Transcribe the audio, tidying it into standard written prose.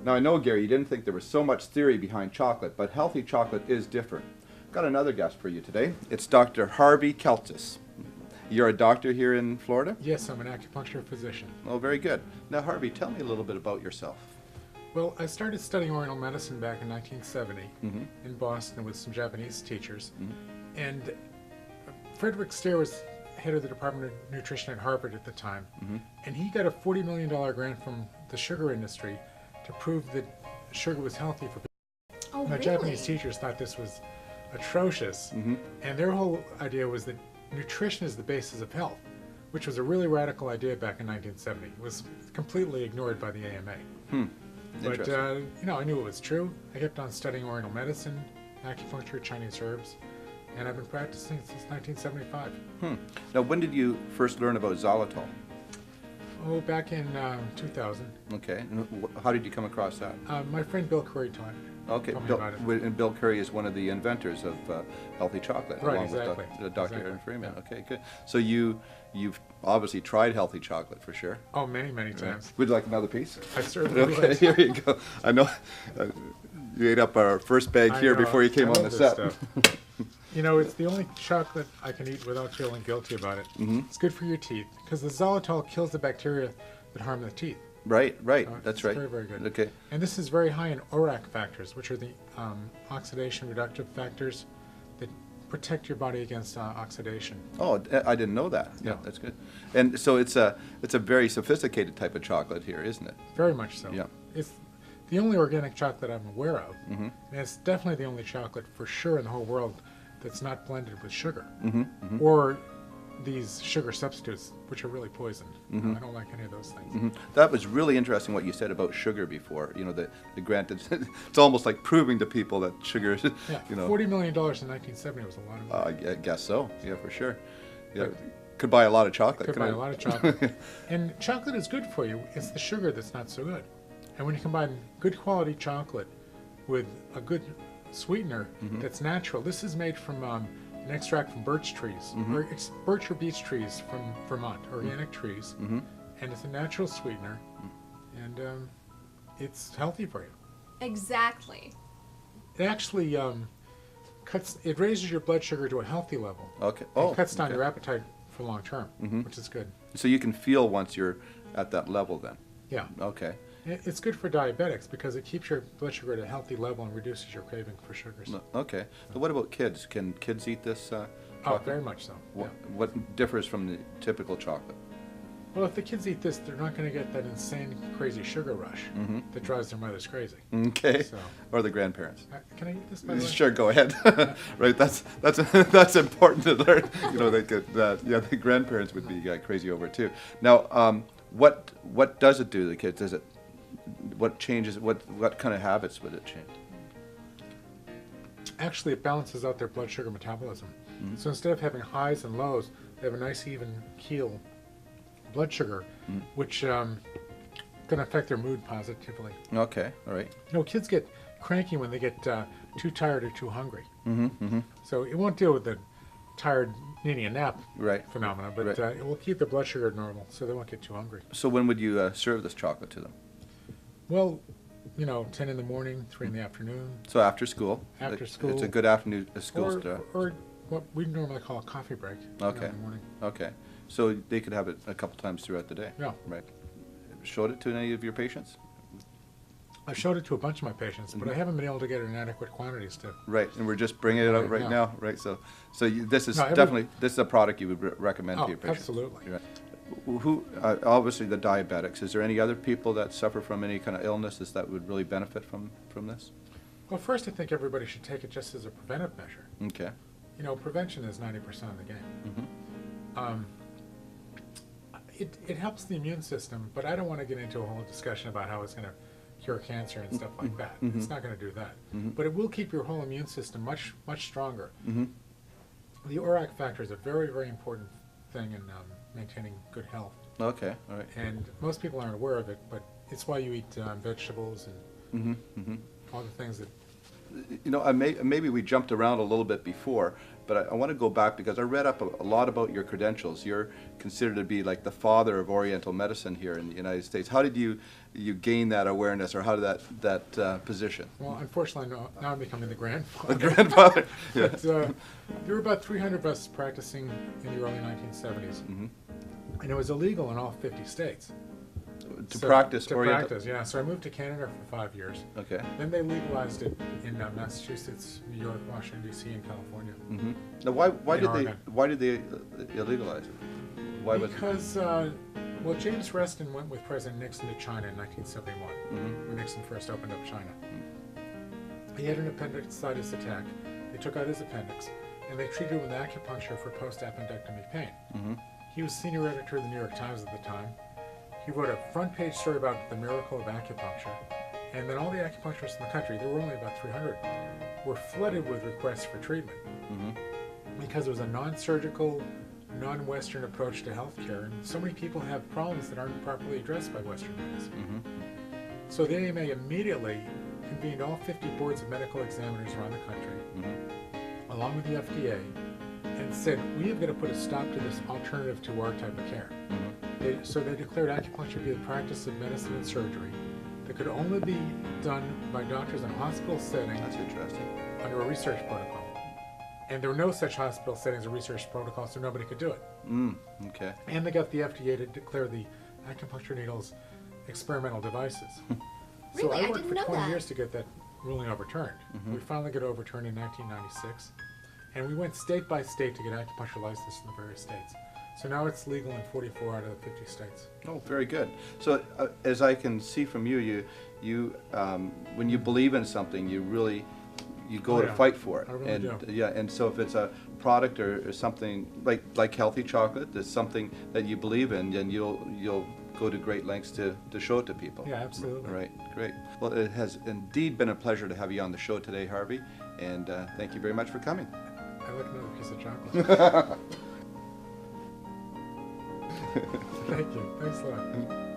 Now I know, Gary, you didn't think there was so much theory behind chocolate, but healthy chocolate is different. Got another guest for you today. It's Dr. Harvey Kaltsas. You're a doctor here in Florida? Yes, I'm an acupuncture physician. Oh, very good. Now, Harvey, tell me a little bit about yourself. Well, I started studying Oriental medicine back in 1970 in Boston with some Japanese teachers. And Frederick Stair was head of the Department of Nutrition at Harvard at the time. And he got a $40 million grant from the sugar industry to prove that sugar was healthy for people. Oh, The really? Japanese teachers thought this was atrocious. And their whole idea was that nutrition is the basis of health, which was a really radical idea back in 1970. It was completely ignored by the AMA. But, you know, I knew it was true. I kept on studying Oriental medicine, acupuncture, Chinese herbs, and I've been practicing since 1975. Now, when did you first learn about xylitol? Oh, back in 2000. Okay. And how did you come across that? My friend Bill Curry taught me. Okay. About it. And Bill Curry is one of the inventors of healthy chocolate, Right, along exactly. with Dr. Aaron Exactly. Freeman. Yeah. Okay, good. So you've obviously tried healthy chocolate for sure. Oh, many, many times. Would you like another piece? I certainly Okay, would. here you go. I know you ate up our first bag I here know, before you came I on the love this set. stuff. You know, it's the only chocolate I can eat without feeling guilty about it. It's good for your teeth because the xylitol kills the bacteria that harm the teeth. Right, that's It's right. very, very good. Okay. And this is very high in ORAC factors, which are the oxidation reductive factors that protect your body against oxidation. Oh, I didn't know that. Yeah, Yeah. that's good. And so it's a very sophisticated type of chocolate here, isn't it? Very much so. Yeah. It's the only organic chocolate I'm aware of. And it's definitely the only chocolate for sure in the whole world that's not blended with sugar. Or these sugar substitutes, which are really poison. I don't like any of those things. That was really interesting what you said about sugar before. You know, the granted, it's almost like proving to people that sugar is, Yeah, you know. $40 million in 1970 was a lot of money. I guess so. Yeah, for sure. Yeah, could buy a lot of chocolate. Could buy a lot of chocolate. And chocolate is good for you. It's the sugar that's not so good. And when you combine good quality chocolate with a good sweetener that's natural, this is made from an extract from birch trees, or birch or beech trees from Vermont, organic trees, and it's a natural sweetener, and it's healthy for you. Exactly. It actually it raises your blood sugar to a healthy level. Okay. It cuts down okay. your appetite for long term, which is good. So you can feel once you're at that level then. Yeah. Okay. It's good for diabetics because it keeps your blood sugar at a healthy level and reduces your craving for sugars. Okay. So what about kids? Can kids eat this Oh, chocolate? very much so. Yeah. What differs from the typical chocolate? Well, if the kids eat this, they're not going to get that insane, crazy sugar rush that drives their mothers crazy. Okay. So, Or the grandparents? can I eat this, by the way? Sure, go ahead. Right, that's important to learn. You know, the grandparents would be crazy over it too. Now, what does it do to the kids? What changes? What kind of habits would it change? Actually, it balances out their blood sugar metabolism. So instead of having highs and lows, they have a nice even keel blood sugar, which can affect their mood positively. Okay, all right. You know, kids get cranky when they get too tired or too hungry. So it won't deal with the tired needing a nap phenomena, but it will keep their blood sugar normal, so they won't get too hungry. So when would you serve this chocolate to them? Well, you know, 10 in the morning, 3 in the afternoon. So after school. After school. It's a good afternoon school stuff. Or what we normally call a coffee break. Okay. In the morning. Okay. So they could have it a couple times throughout the day. Yeah. Right. Showed it to any of your patients? I've showed it to a bunch of my patients, but I haven't been able to get it in adequate quantities to. Right, and we're just bringing it out right now. Right. So this is this is a product you would recommend to your patients. Absolutely. Right. Who obviously the diabetics. Is there any other people that suffer from any kind of illnesses that would really benefit from this? Well, first, I think everybody should take it just as a preventive measure. Okay. You know, prevention is 90% of the game. It helps the immune system, but I don't want to get into a whole discussion about how it's going to cure cancer and stuff like that. It's not going to do that. But it will keep your whole immune system much, much stronger. The ORAC factor is a very, very important thing in maintaining good health. Okay, all right. And most people aren't aware of it, but it's why you eat vegetables and all the things that you know, maybe we jumped around a little bit before, but I want to go back because I read up a lot about your credentials. You're considered to be like the father of Oriental medicine here in the United States. How did you gain that awareness, or how did that position? Well, unfortunately, now I'm becoming the grandfather. The grandfather. Yeah. But, there were about 300 of us practicing in the early 1970s, and it was illegal in all 50 states. To practice To Oriental. practice, yeah. So I moved to Canada for 5 years. Okay. Then they legalized it in Massachusetts, New York, Washington D.C., and California. Now, why In Oregon. did they illegalize it? Why was it? Because well, James Reston went with President Nixon to China in 1971, when Nixon first opened up China. He had an appendicitis attack. They took out his appendix, and they treated him with acupuncture for post-appendectomy pain. He was senior editor of the New York Times at the time. He wrote a front-page story about the miracle of acupuncture, and then all the acupuncturists in the country, there were only about 300, were flooded with requests for treatment because it was a non-surgical, non-Western approach to healthcare, and so many people have problems that aren't properly addressed by Western medicine. So the AMA immediately convened all 50 boards of medical examiners around the country, along with the FDA, and said, we have got to put a stop to this alternative to our type of care. So they declared acupuncture to be the practice of medicine and surgery that could only be done by doctors in a hospital setting. That's interesting. Under a research protocol. And there were no such hospital settings or research protocol, so nobody could do it. Okay. And they got the FDA to declare the acupuncture needles experimental devices. So Really? I I worked didn't for know 20 that. years to get that ruling overturned. We finally got it overturned in 1996. And we went state by state to get acupuncture licensed in the various states. So now it's legal in 44 out of the 50 states. Oh, very good. So as I can see from you, when you believe in something, you go to fight for it. I really and do. yeah, and so if it's a product or something like healthy chocolate, that's something that you believe in, then you'll go to great lengths to show it to people. Yeah, absolutely. Right, great. Well, it has indeed been a pleasure to have you on the show today, Harvey, and thank you very much for coming. I'd like another piece of chocolate. Thank you. Thanks a lot.